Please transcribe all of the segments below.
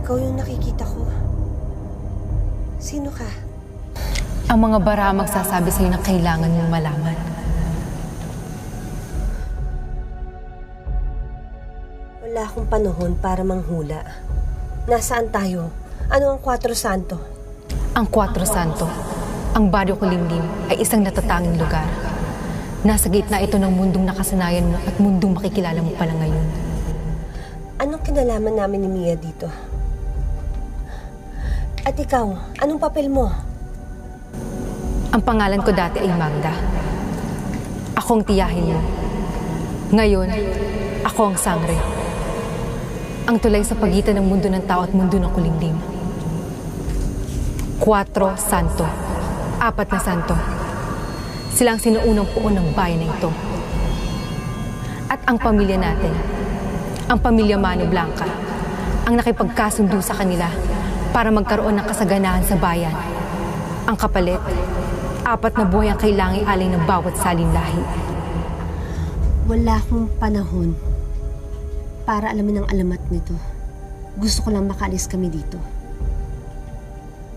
Ikaw yung nakikita ko. Sino ka? Ang mga bara magsasabi sa'yo na kailangan mong malaman. Wala akong panahon para manghula. Nasaan tayo? Ano ang Cuatro Santo? Ang Cuatro Santo, ang Baryo Kulimlim, ay isang natatanging lugar. Nasa gitna ito ng mundong nakasanayan mo at mundong makikilala mo pala ngayon. Anong kinalaman namin ni Mia dito? At ikaw, anong papel mo? Ang pangalan ko dati ay Magda. Ako ang tiyahin mo. Ngayon, ako ang sangre. Ang tulay sa pagitan ng mundo ng tao at mundo ng kulimlim. Cuatro Santo. 4 na santo. Sila ang sinuunang puon ng bayan na ito. At ang pamilya natin, ang pamilya Mano Blanca, ang nakipagkasundo sa kanila para magkaroon ng kasaganahan sa bayan. Ang kapalit, 4 na buhay ang kailangang alay ng bawat salinlahi. Wala akong panahon para alamin ang alamat nito. Gusto ko lang makaalis kami dito.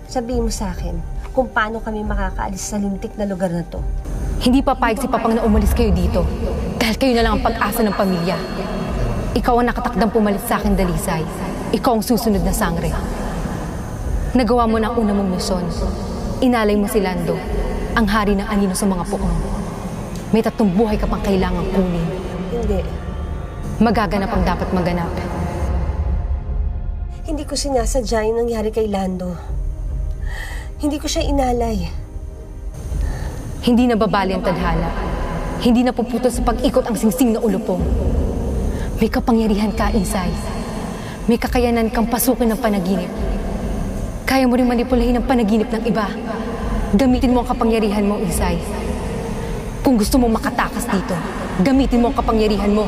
Sabihin mo sa akin kung paano kami makakaalis sa lintik na lugar na to. Hindi papayag si Papang na umalis kayo dito dahil kayo na lang ang pag-asa ng pamilya. Ikaw ang nakatakdang pumalit sa akin, Dalisay. Ikaw ang susunod na sangre. Nagawa mo na ang una mong misyon. Inalay mo si Lando, ang hari ng anino sa mga puong. May 3 buhay ka pang kailangang kunin. Hindi. Magaganap ang dapat maganap. Hindi ko sinasadya yung nangyari kay Lando. Hindi ko siya inalay. Hindi nababali ang tadhana. Hindi napuputol sa pag-ikot ang singsing na ulupong. May kapangyarihan ka, Isay. May kakayanan kang pasukin ng panaginip. Kaya mo rin manipulahin ang panaginip ng iba. Gamitin mo ang kapangyarihan mo, Isay. Kung gusto mo makatakas dito, gamitin mo ang kapangyarihan mo.